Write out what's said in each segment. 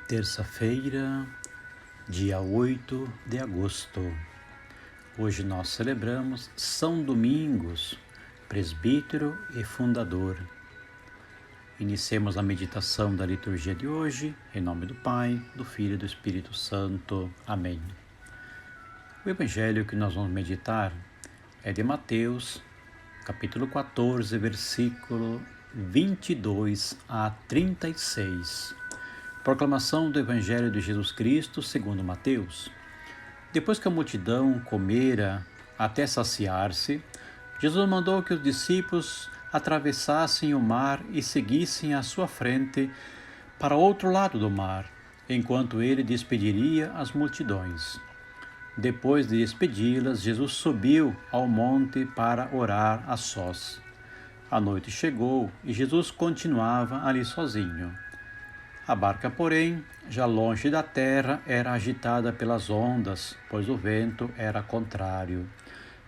Terça-feira, dia 8 de agosto. Hoje nós celebramos São Domingos, presbítero e fundador. Iniciemos a meditação da liturgia de hoje, em nome do Pai, do Filho e do Espírito Santo. Amém. O evangelho que nós vamos meditar é de Mateus, capítulo 14, versículo 22 a 36. Proclamação do Evangelho de Jesus Cristo segundo Mateus. Depois que a multidão comera até saciar-se, Jesus mandou que os discípulos atravessassem o mar e seguissem à sua frente para outro lado do mar, enquanto ele despediria as multidões. Depois de despedi-las, Jesus subiu ao monte para orar a sós. A noite chegou e Jesus continuava ali sozinho. A barca, porém, já longe da terra, era agitada pelas ondas, pois o vento era contrário.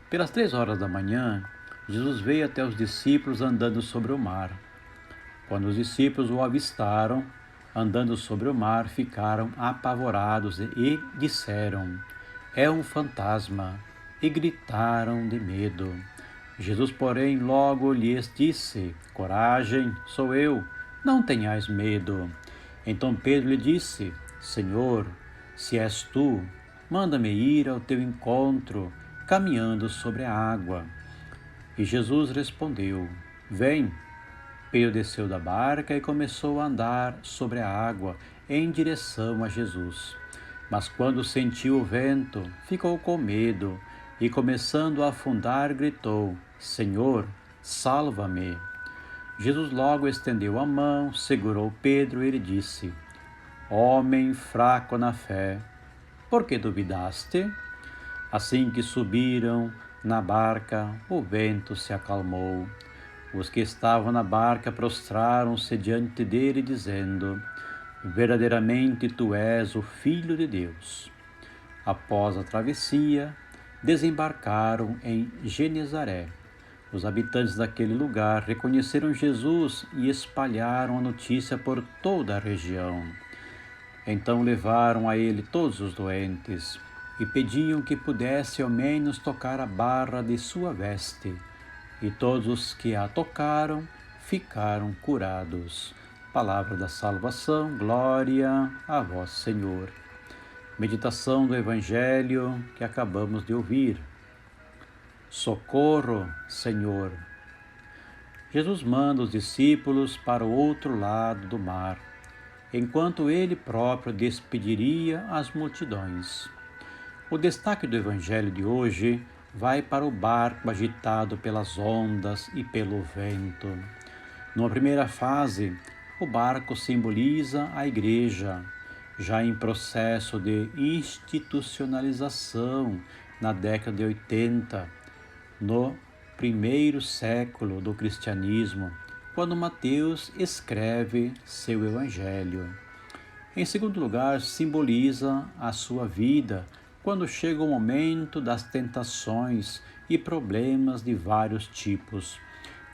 Pelas 3 horas da manhã, Jesus veio até os discípulos andando sobre o mar. Quando os discípulos o avistaram, andando sobre o mar, ficaram apavorados e disseram: "É um fantasma!" e gritaram de medo. Jesus, porém, logo lhes disse: "Coragem, sou eu, não tenhais medo." Então Pedro lhe disse: "Senhor, se és tu, manda-me ir ao teu encontro, caminhando sobre a água." E Jesus respondeu: "Vem." Pedro desceu da barca e começou a andar sobre a água em direção a Jesus. Mas quando sentiu o vento, ficou com medo e, começando a afundar, gritou: "Senhor, salva-me." Jesus logo estendeu a mão, segurou Pedro e lhe disse: "Homem fraco na fé, por que duvidaste?" Assim que subiram na barca, o vento se acalmou. Os que estavam na barca prostraram-se diante dele, dizendo: "Verdadeiramente tu és o Filho de Deus." Após a travessia, desembarcaram em Genezaré. Os habitantes daquele lugar reconheceram Jesus e espalharam a notícia por toda a região. Então levaram a ele todos os doentes e pediam que pudesse ao menos tocar a barra de sua veste. E todos os que a tocaram ficaram curados. Palavra da salvação, glória a vós, Senhor. Meditação do Evangelho que acabamos de ouvir. Socorro, Senhor. Jesus manda os discípulos para o outro lado do mar, enquanto ele próprio despediria as multidões. O destaque do Evangelho de hoje vai para o barco agitado pelas ondas e pelo vento. Numa primeira fase, o barco simboliza a Igreja, já em processo de institucionalização na década de 80, no primeiro século do cristianismo, quando Mateus escreve seu Evangelho. Em segundo lugar, simboliza a sua vida quando chega o momento das tentações e problemas de vários tipos.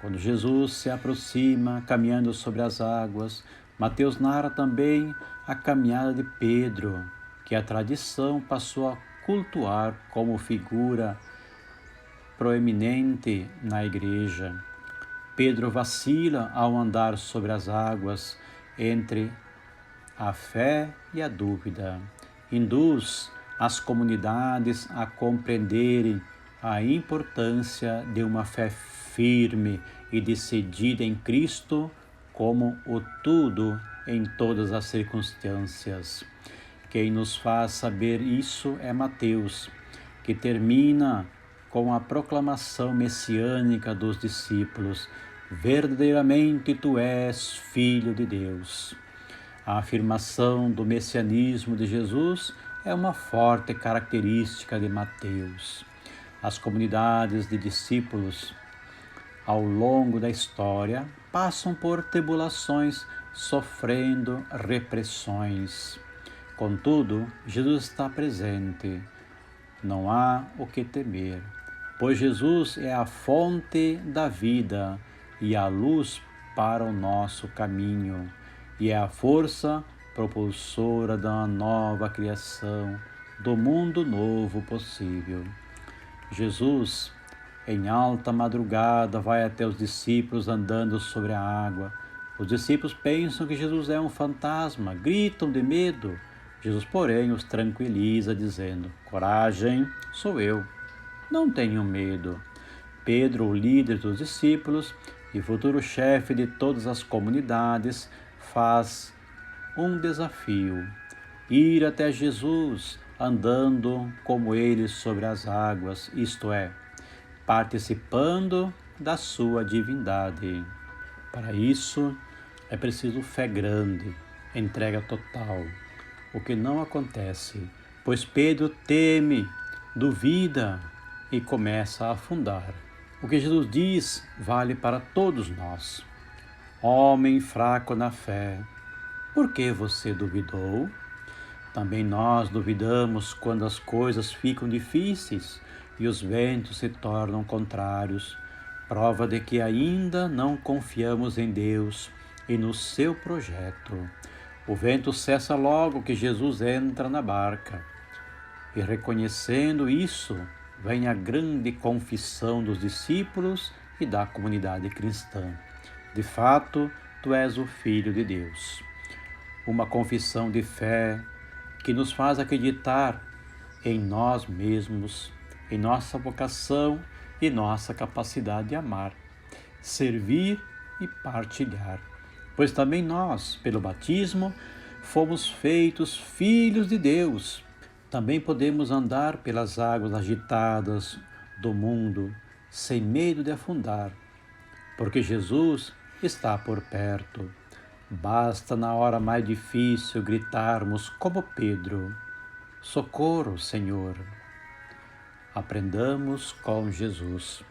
Quando Jesus se aproxima caminhando sobre as águas, Mateus narra também a caminhada de Pedro, que a tradição passou a cultuar como figura proeminente na Igreja. Pedro vacila ao andar sobre as águas entre a fé e a dúvida. Induz as comunidades a compreenderem a importância de uma fé firme e decidida em Cristo como o tudo em todas as circunstâncias. Quem nos faz saber isso é Mateus, que termina com a proclamação messiânica dos discípulos: "Verdadeiramente tu és Filho de Deus." A afirmação do messianismo de Jesus é uma forte característica de Mateus. As comunidades de discípulos, ao longo da história, passam por tribulações, sofrendo repressões. Contudo, Jesus está presente. Não há o que temer, pois Jesus é a fonte da vida e a luz para o nosso caminho, e é a força propulsora da nova criação, do mundo novo possível. Jesus, em alta madrugada, vai até os discípulos andando sobre a água. Os discípulos pensam que Jesus é um fantasma, gritam de medo. Jesus, porém, os tranquiliza, dizendo: coragem, sou eu, não tenham medo. Pedro, o líder dos discípulos e futuro chefe de todas as comunidades, faz um desafio: ir até Jesus andando como ele sobre as águas, isto é, participando da sua divindade. Para isso, é preciso fé grande, entrega total, o que não acontece, pois Pedro teme, duvida e começa a afundar. O que Jesus diz vale para todos nós. Homem fraco na fé, por que você duvidou? Também nós duvidamos quando as coisas ficam difíceis e os ventos se tornam contrários, prova de que ainda não confiamos em Deus e no seu projeto. O vento cessa logo que Jesus entra na barca. E reconhecendo isso, vem a grande confissão dos discípulos e da comunidade cristã. De fato, tu és o Filho de Deus. Uma confissão de fé que nos faz acreditar em nós mesmos, em nossa vocação e nossa capacidade de amar, servir e partilhar. Pois também nós, pelo batismo, fomos feitos filhos de Deus. Também podemos andar pelas águas agitadas do mundo sem medo de afundar, porque Jesus está por perto. Basta na hora mais difícil gritarmos como Pedro: socorro, Senhor. Aprendamos com Jesus.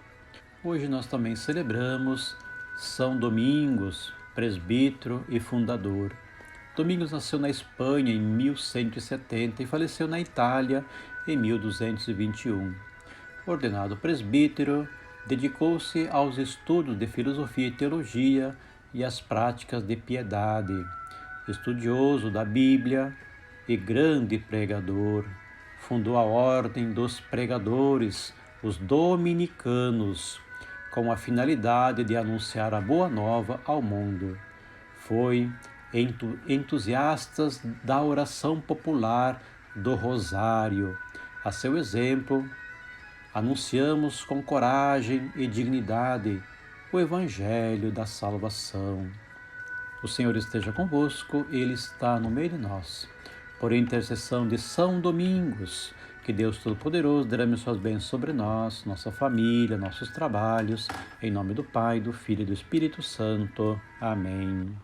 Hoje nós também celebramos São Domingos, presbítero e fundador. Domingos nasceu na Espanha em 1170 e faleceu na Itália em 1221. Ordenado presbítero, dedicou-se aos estudos de filosofia e teologia e às práticas de piedade. Estudioso da Bíblia e grande pregador, fundou a Ordem dos Pregadores, os Dominicanos, com a finalidade de anunciar a Boa Nova ao mundo. Foi entusiasta da oração popular do Rosário. A seu exemplo, anunciamos com coragem e dignidade o Evangelho da salvação. O Senhor esteja convosco, Ele está no meio de nós. Por intercessão de São Domingos, que Deus Todo-Poderoso derrame suas bênçãos sobre nós, nossa família, nossos trabalhos, em nome do Pai, do Filho e do Espírito Santo. Amém.